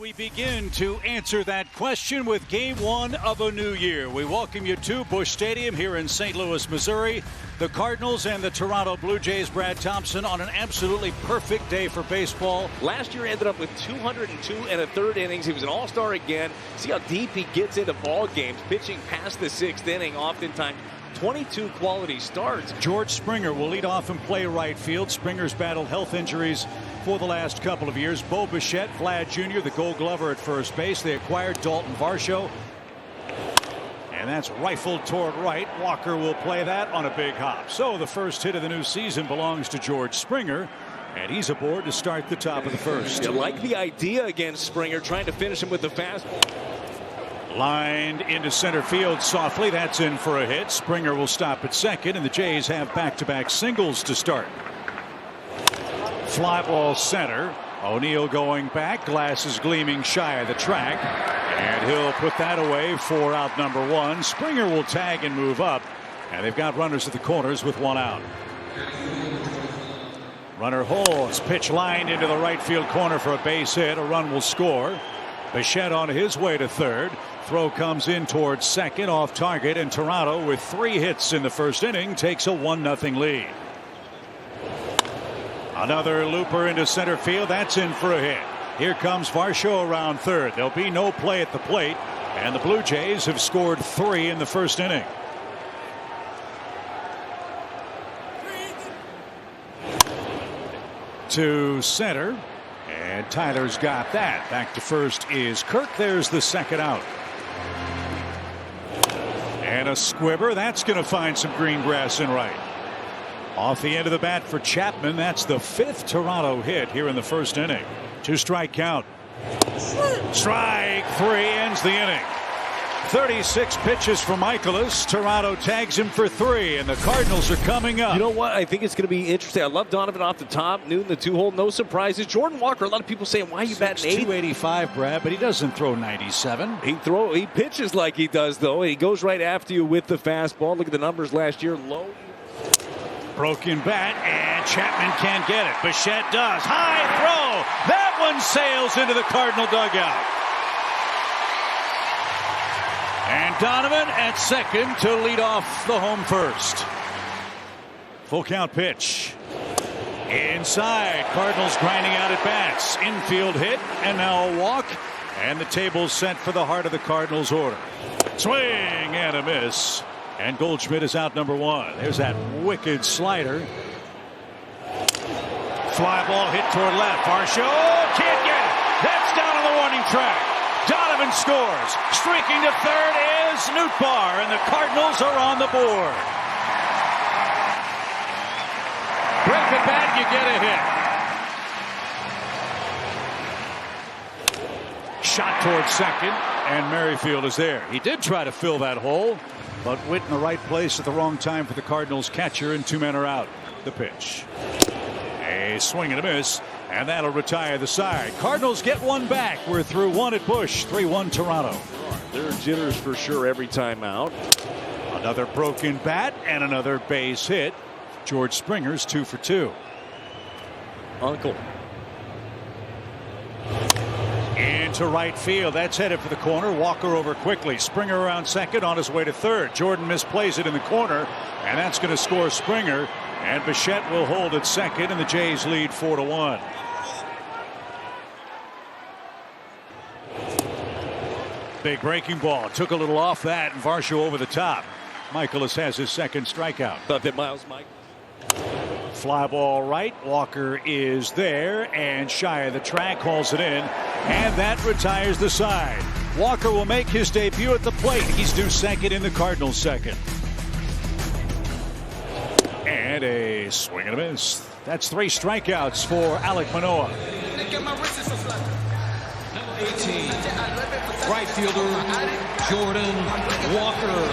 We begin to answer that question with game one of a new year. We welcome you to Busch Stadium here in St. Louis, Missouri. The Cardinals and the Toronto Blue Jays, Brad Thompson, on an absolutely perfect day for baseball. Last year ended up with 202 and a third innings. He was an all-star again. See how deep he gets into ball games, pitching past the sixth inning, oftentimes 22 quality starts. George Springer will lead off and play right field. Springer's battled health injuries for the last couple of years. Bo Bichette, Vlad Jr., the Gold Glover at first base. They acquired Dalton Varsho. And that's rifled toward right. Walker will play that on a big hop. So the first hit of the new season belongs to George Springer. And he's aboard to start the top of the first. You like the idea against Springer, trying to finish him with the fastball. Lined into center field softly. That's in for a hit. Springer will stop at second, and the Jays have back-to-back singles to start. Fly ball center. O'Neill going back. Glasses gleaming shy of the track. And he'll put that away for out number one. Springer will tag and move up. And they've got runners at the corners with one out. Runner holds. Pitch lined into the right field corner for a base hit. A run will score. Bichette on his way to third. Throw comes in towards second, off target, and Toronto, with 3 hits in the first inning, takes a 1-0 lead. Another looper into center field. That's in for a hit. Here comes Varsho around third. There'll be no play at the plate, and the Blue Jays have scored 3 in the first inning. To center. And Tyler's got that. Back to first is Kirk. There's the second out. And a squibber. That's going to find some green grass in right. Off the end of the bat for Chapman. That's the 5th Toronto hit here in the first inning. 2-strike count. Strike 3 ends the inning. 36 pitches for Mikolas. Toronto tags him for 3, and the Cardinals are coming up. You know what? I think it's going to be interesting. I love Donovan off the top. Newton, the 2-hole, no surprises. Jordan Walker, a lot of people saying, why are you batting 8? 285, Brad, but he doesn't throw 97. He pitches like he does, though. He goes right after you with the fastball. Look at the numbers last year. Low. Broken bat, and Chapman can't get it. Bichette does. High throw. That one sails into the Cardinal dugout. And Donovan at second to lead off the home first. Full count pitch. Inside. Cardinals grinding out at bats. Infield hit, and now a walk. And the table's set for the heart of the Cardinals order. Swing and a miss. And Goldschmidt is out number 1. There's that wicked slider. Fly ball hit toward left. Varsho can't get it. That's down on the warning track. Donovan scores. Streaking to third is Nootbaar, and the Cardinals are on the board. Break the bat, you get a hit. Shot towards second, and Merrifield is there. He did try to fill that hole, but went in the right place at the wrong time for the Cardinals catcher, and 2 men are out. The pitch. A swing and a miss, and that'll retire the side. Cardinals get one back. We're through 1 at Busch. 3-1 Toronto. There are jitters for sure every time out. Another broken bat and another base hit. George Springer's 2 for 2. Uncle. Into right field. That's headed for the corner. Walker over quickly. Springer around second on his way to third. Jordan misplays it in the corner, and that's going to score Springer. And Bichette will hold at second, and the Jays lead 4-1. Big breaking ball. Took a little off that, and Varsho over the top. Mikolas has his second strikeout. Thought that Miles Mike. Fly ball right. Walker is there, and shy of the track, calls it in, and that retires the side. Walker will make his debut at the plate. He's due second in the Cardinals' second. And a swing and a miss. That's 3 strikeouts for Alek Manoah. Number 18, right fielder Jordan Walker.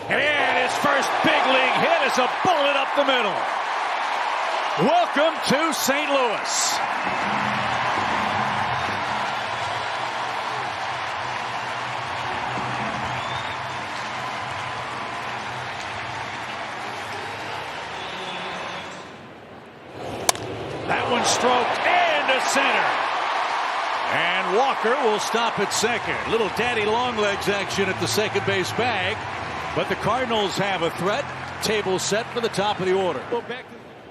And his first big league hit is a bullet up the middle. Welcome to St. Louis. That one stroked into center. And Walker will stop at second. Little daddy long legs action at the second base bag. But the Cardinals have a threat. Table set for the top of the order.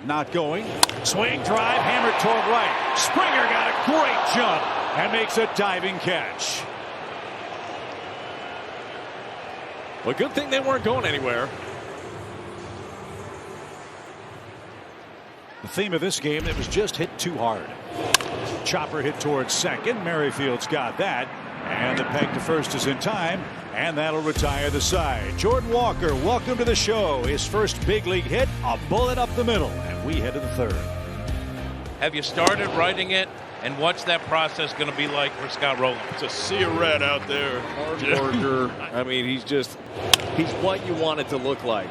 Not going. Swing, drive, hammered toward right. Springer got a great jump and makes a diving catch. Well, good thing they weren't going anywhere. The theme of this game, it was just hit too hard. Chopper hit towards second. Merrifield's got that. And the peg to first is in time. And that'll retire the side. Jordan Walker, welcome to the show. His first big league hit, a bullet up the middle. And we head to the third. Have you started writing it? And what's that process going to be like for Scott Rowland? It's a sea of red out there. Hard worker. I mean, he's what you want it to look like.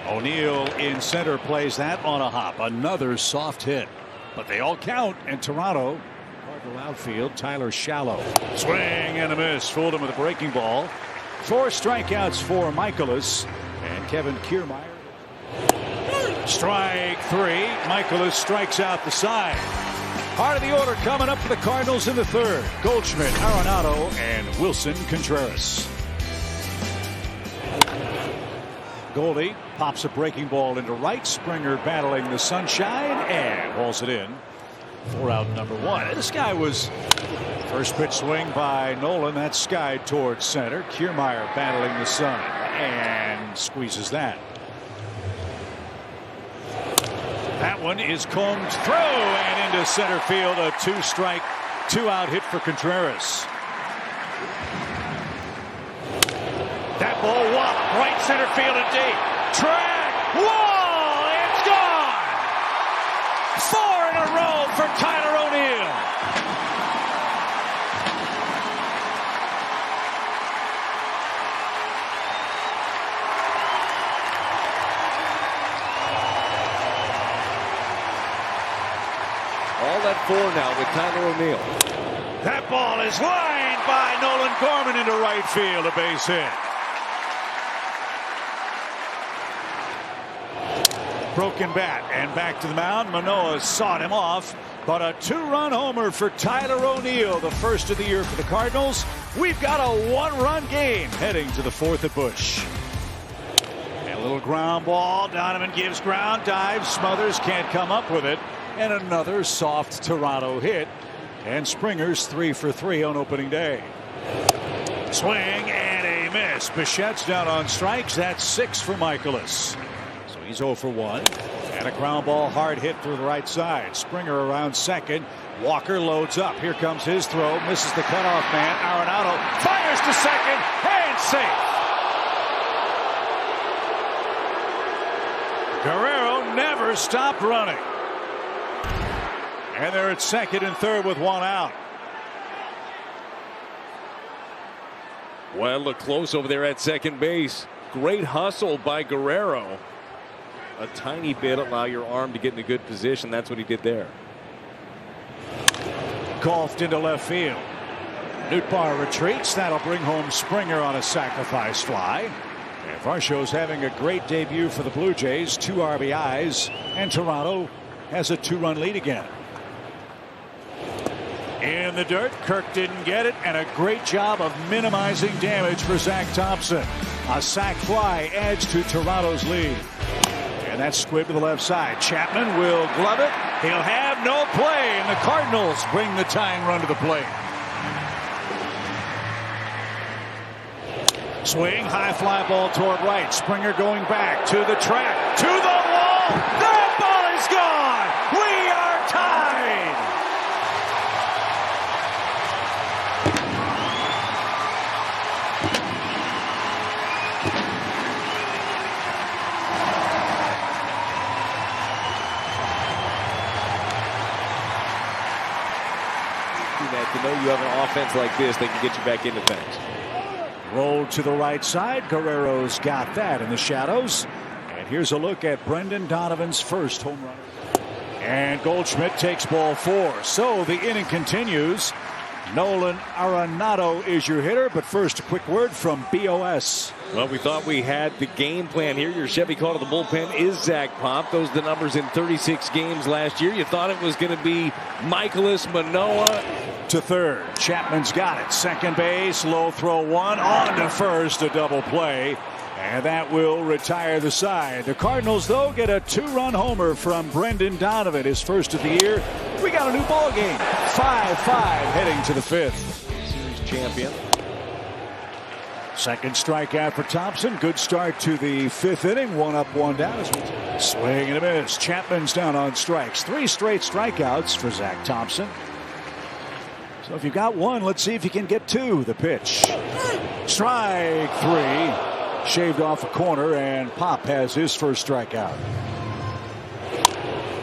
O'Neill in center plays that on a hop. Another soft hit. But they all count. And Toronto, Cardinal outfield, Tyler Shallow. Swing and a miss. Fooled him with a breaking ball. 4 strikeouts for Mikolas. And Kevin Kiermaier. Strike 3. Mikolas strikes out the side. Part of the order coming up for the Cardinals in the third. Goldschmidt, Arenado, and Wilson Contreras. Goldie pops a breaking ball into right. Springer battling the sunshine and hauls it in. 4 out number 1. This guy was first pitch swing by Nolan. That's skied towards center. Kiermaier battling the sun and squeezes that. That one is combed through and into center field. A 2-strike, 2-out hit for Contreras. That ball walloped right center field and deep. Track, wall, it's gone. 4 in a row for Tyler O'Neill. All that 4 now with Tyler O'Neill. That ball is lined by Nolan Gorman into right field. A base hit. Broken bat and back to the mound. Manoah sawed him off, but a 2-run homer for Tyler O'Neill, the first of the year for the Cardinals. We've got a 1-run game heading to the 4th at Busch. And a little ground ball. Donovan gives ground, dives, Smothers can't come up with it. And another soft Toronto hit. And Springer's 3 for 3 on opening day. Swing and a miss. Bichette's down on strikes. That's 6 for Mikolas. He's 0 for 1. And a ground ball hard hit through the right side. Springer around second. Walker loads up. Here comes his throw. Misses the cutoff man. Arenado fires to second and safe. Guerrero never stopped running. And they're at second and third with 1 out. Well, look close over there at second base. Great hustle by Guerrero. A tiny bit allow your arm to get in a good position. That's what he did there. Golfed into left field. Nootbaar retreats. That'll bring home Springer on a sacrifice fly. And Varsho's having a great debut for the Blue Jays. 2 RBIs. And Toronto has a 2-run lead again. In the dirt, Kirk didn't get it, and a great job of minimizing damage for Zach Thompson. A sac fly adds to Toronto's lead. And that's squibbed to the left side. Chapman will glove it. He'll have no play, and the Cardinals bring the tying run to the plate. Swing, high fly ball toward right. Springer going back to the track, to the wall. That ball is gone. We are tied. To know you have an offense like this, they can get you back into things. Rolled to the right side. Guerrero's got that in the shadows. And here's a look at Brendan Donovan's first home run. And Goldschmidt takes ball 4. So the inning continues. Nolan Arenado is your hitter, but first a quick word from BOS. Well, we thought we had the game plan here. Your Chevy call to the bullpen is Zach Pop. Those are the numbers in 36 games last year. You thought it was going to be Mikolas, Manoah. To third, Chapman's got it. Second base, low throw one. On to first, a double play. And that will retire the side. The Cardinals, though, get a 2-run homer from Brendan Donovan, his first of the year. We got a new ball game. 5-5 heading to the fifth. Series champion. Second strikeout for Thompson. Good start to the fifth inning. 1 up, 1 down. Swing and a miss. Chapman's down on strikes. 3 straight strikeouts for Zach Thompson. So if you got 1, let's see if you can get 2. The pitch. Strike 3. Shaved off a corner, and Pop has his first strikeout.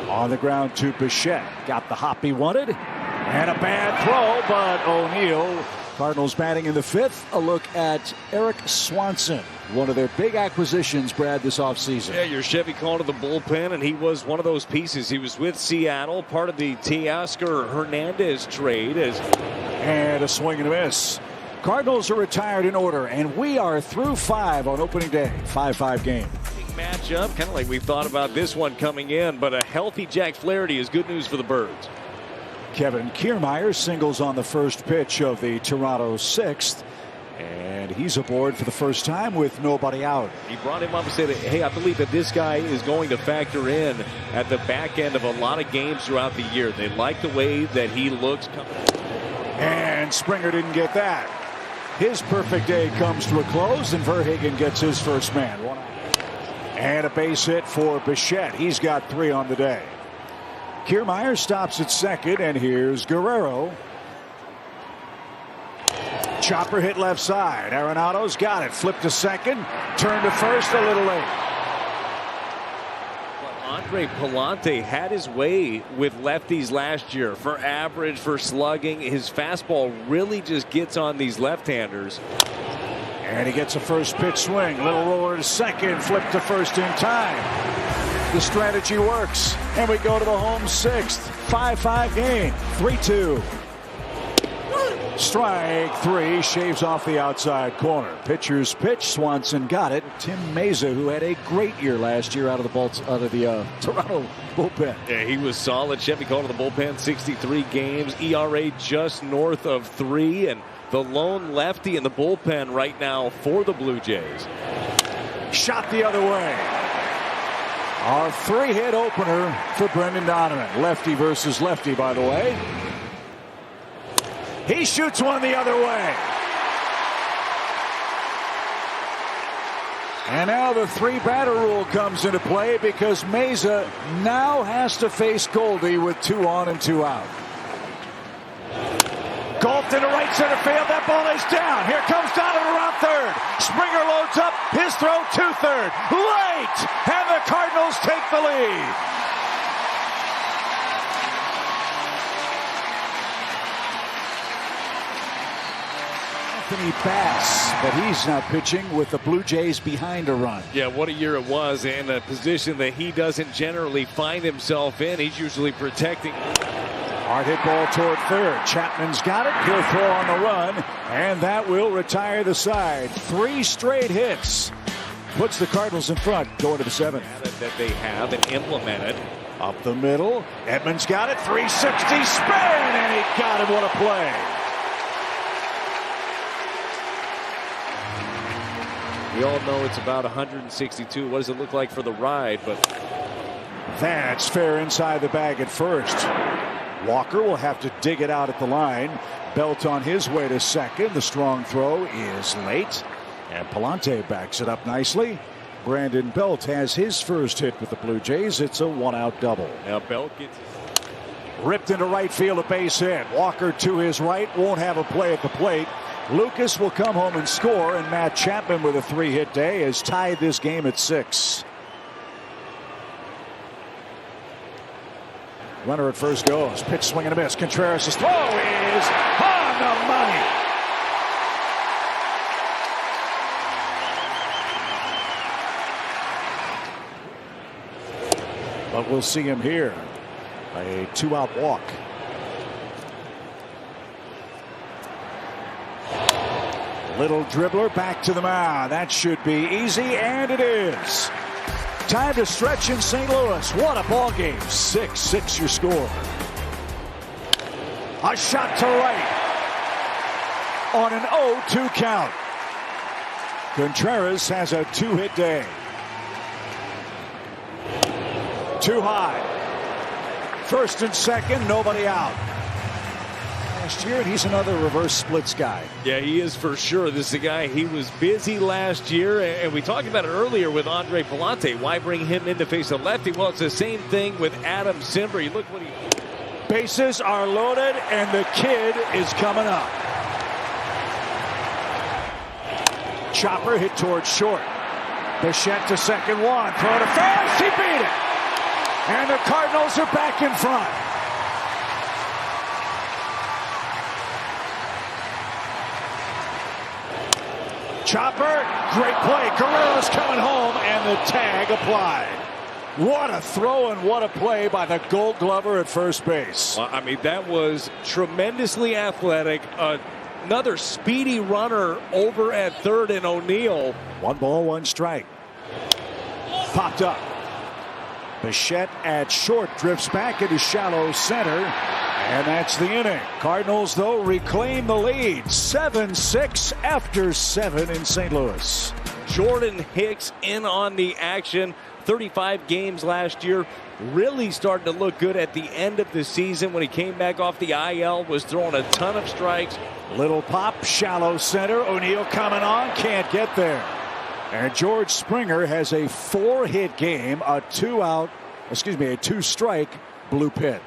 On the ground to Bichette. Got the hop he wanted. And a bad throw, but O'Neill. Cardinals batting in the fifth. A look at Eric Swanson, one of their big acquisitions, Brad, this offseason. Yeah, your Chevy called to the bullpen, and he was one of those pieces. He was with Seattle, part of the Teoscar Hernandez trade. And a swing and a miss. Cardinals are retired in order, and we are through 5 on opening day. 5-5 game. Matchup, kind of like we thought about this one coming in, but a healthy Jack Flaherty is good news for the Birds. Kevin Kiermaier singles on the first pitch of the Toronto 6th, and he's aboard for the first time with nobody out. He brought him up and said, hey, I believe that this guy is going to factor in at the back end of a lot of games throughout the year. They like the way that he looks. And Springer didn't get that. His perfect day comes to a close, and Verhagen gets his first man. 1 out. And a base hit for Bichette. He's got 3 on the day. Kiermaier stops at second, and here's Guerrero. Chopper hit left side. Arenado's got it. Flip to second. Turn to first a little late. Andre Palante had his way with lefties last year for average, for slugging. His fastball really just gets on these left-handers. And he gets a first pitch swing. Little roller to second. Flip to first in time. The strategy works. And we go to the home 6th. 5-5 game. 3-2. Strike 3. Shaves off the outside corner. Pitcher's pitch. Swanson got it. Tim Meza, who had a great year last year out of the Toronto bullpen. Yeah, he was solid. Chevy called to the bullpen. 63 games. ERA just north of 3. And the lone lefty in the bullpen right now for the Blue Jays. Shot the other way. Our 3-hit opener for Brendan Donovan. Lefty versus lefty, by the way. He shoots one the other way. And now the 3-batter rule comes into play because Meza now has to face Goldie with 2 on and 2 out. Golfed into right center field. That ball is down. Here comes Donovan around third. Springer loads up. His throw to third. Late. And the Cardinals take the lead. Anthony Bass, but he's now pitching with the Blue Jays behind a run. Yeah, what a year it was, and a position that he doesn't generally find himself in. He's usually protecting. Hard hit ball toward third. Chapman's got it. He'll throw on the run, and that will retire the side. 3 straight hits. Puts the Cardinals in front, going to the 7th. That they have and implemented. Up the middle. Edmonds got it. 360 spin, and he got him. What a play. We all know it's about 162. What does it look like for the ride? But that's fair inside the bag at first. Walker will have to dig it out at the line. Belt on his way to second. The strong throw is late. And Palante backs it up nicely. Brandon Belt has his first hit with the Blue Jays. It's a 1-out double. Now Belt gets ripped into right field, a base hit. Walker to his right, won't have a play at the plate. Lucas will come home and score, and Matt Chapman with a 3-hit day has tied this game at 6. Runner at first goes. Pitch swing and a miss. Contreras' throw is on the money. But we'll see him here. A 2-out walk. Little dribbler back to the mound. That should be easy, and it is. Time to stretch in St. Louis. What a ball game. 6-6 your score. A shot to right on an 0-2 count. Contreras has a 2-hit day. Too high. First and second, nobody out. Last year, and he's another reverse splits guy. Yeah, he is for sure. This is a guy, he was busy last year, and we talked about it earlier with Andre Palante. Why bring him in to face a lefty? Well, it's the same thing with Adam Simber. Look what he... Bases are loaded, and the kid is coming up. Chopper hit towards short. Bichette to second one. Throw to first. He beat it. And the Cardinals are back in front. Chopper, great play. Guerrero's coming home, and the tag applied. What a throw and what a play by the Gold Glover at first base. Well, I mean, that was tremendously athletic. Another speedy runner over at third, and O'Neill. 1 ball, 1 strike. Popped up. Bichette at short drifts back into shallow center, and that's the inning. Cardinals, though, reclaim the lead. 7-6 after 7 in St. Louis. Jordan Hicks in on the action. 35 games last year. Really starting to look good at the end of the season when he came back off the IL. Was throwing a ton of strikes. Little pop, shallow center. O'Neill coming on, can't get there. And George Springer has a 4-hit game, a 2-strike blue pit.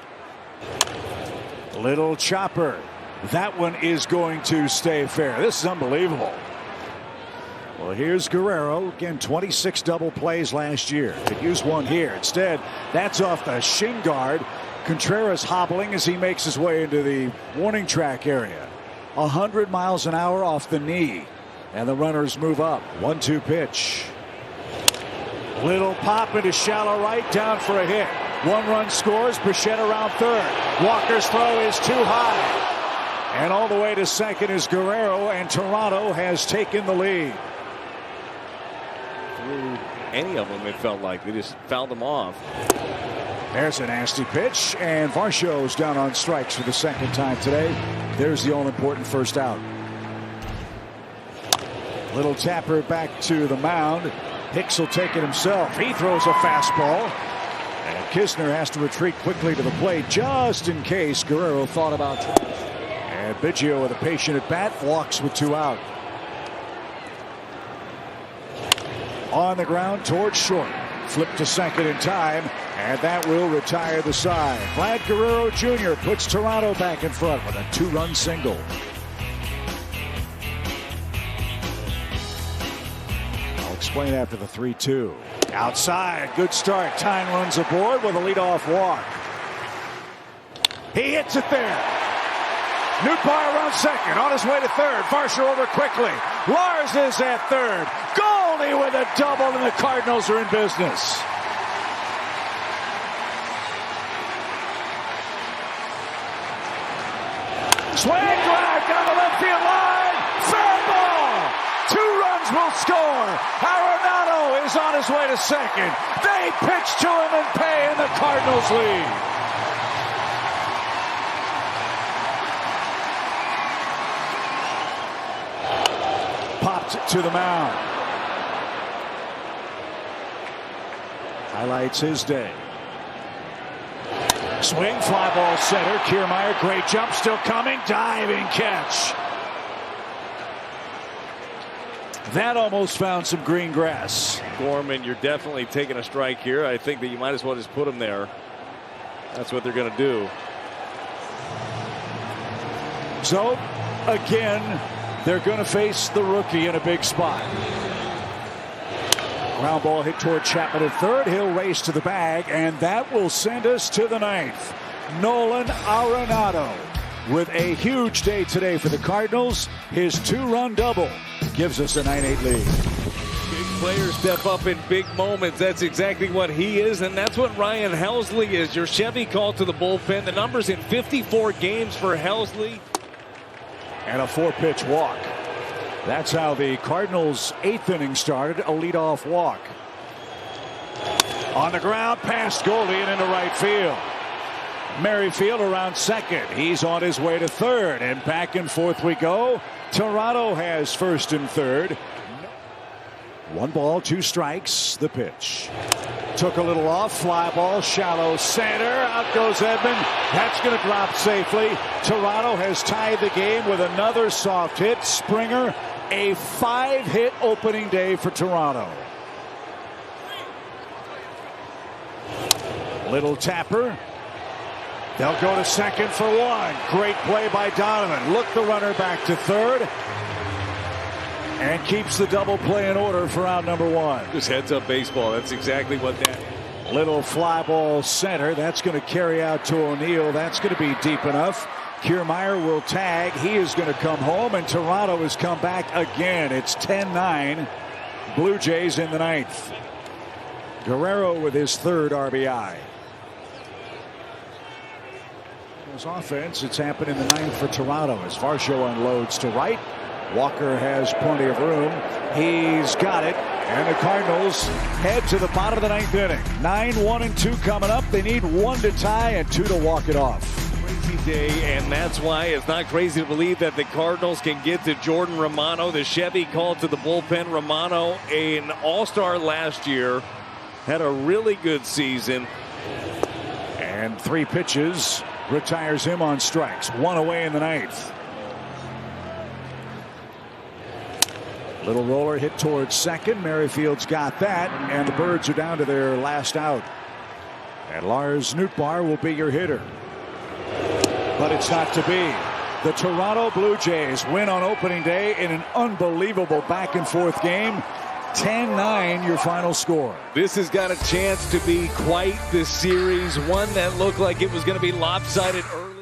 Little chopper. That one is going to stay fair. This is unbelievable. Well, here's Guerrero. Again, 26 double plays last year. Could use one here. Instead, that's off the shin guard. Contreras hobbling as he makes his way into the warning track area. 100 miles an hour off the knee. And the runners move up. 1-2 pitch. Little pop into shallow right, down for a hit. 1 run scores. Bichette around third. Walker's throw is too high. And all the way to second is Guerrero, and Toronto has taken the lead. Through any of them, it felt like they just fouled them off. There's a nasty pitch, and Varsho's down on strikes for the second time today. There's the all-important first out. Little tapper back to the mound. Hicks will take it himself. He throws a fastball, and Kisner has to retreat quickly to the plate just in case Guerrero thought about it. And Biggio with a patient at bat walks with 2 out. On the ground towards short. Flip to second in time, and that will retire the side. Vlad Guerrero Jr. puts Toronto back in front with a 2-run single. I'll explain after the 3-2. Outside, good start. Tyne runs aboard with a leadoff walk. He hits it there. Nootbaar around second, on his way to third. Varsho over quickly. Lars is at third. Goldie with a double, and the Cardinals are in business. Swing drive down the left field line. Fair ball. 2 runs will score. Arenado is on his way to second. They pitch to him and pay, and the Cardinals lead. Popped to the mound. Highlights his day. Swing, fly ball center. Kiermaier, great jump, still coming. Diving catch. That almost found some green grass. Gorman, you're definitely taking a strike here. I think that you might as well just put him there. That's what they're going to do. So, again, they're going to face the rookie in a big spot. Ground ball hit toward Chapman at third. He'll race to the bag, and that will send us to the 9th. Nolan Arenado with a huge day today for the Cardinals. His 2-run double gives us a 9-8 lead. Big players step up in big moments. That's exactly what he is, and that's what Ryan Helsley is. Your Chevy call to the bullpen. The numbers in 54 games for Helsley. And a 4-pitch walk. That's how the Cardinals' 8th inning started, a leadoff walk. On the ground, past Goldie and into right field. Merrifield around second. He's on his way to third, and back and forth we go. Toronto has first and third. 1 ball, 2 strikes. The pitch. Took a little off. Fly ball, shallow center. Out goes Edman. That's going to drop safely. Toronto has tied the game with another soft hit. Springer, a 5-hit opening day for Toronto. Little tapper. They'll go to second for 1. Great play by Donovan. Look the runner back to third. And keeps the double play in order for out number 1. Just heads up baseball. That's exactly what that is. Little fly ball center. That's going to carry out to O'Neill. That's going to be deep enough. Kiermaier will tag. He is going to come home, and Toronto has come back again. It's 10-9. Blue Jays in the 9th. Guerrero with his 3rd RBI. His offense, it's happened in the 9th for Toronto as Varsho unloads to right. Walker has plenty of room. He's got it. And the Cardinals head to the bottom of the 9th inning. 9-1-2 coming up. They need 1 to tie and 2 to walk it off. Crazy day, and that's why it's not crazy to believe that the Cardinals can get to Jordan Romano. The Chevy called to the bullpen. Romano, an all-star last year, had a really good season. And 3 pitches. Retires him on strikes. 1 away in the 9th. Little roller hit towards second. Merrifield's got that, and the Birds are down to their last out. And Lars Nootbaar will be your hitter. But it's not to be. The Toronto Blue Jays win on opening day in an unbelievable back-and-forth game. 10-9 your final score. This has got a chance to be quite the series, one that looked like it was going to be lopsided early.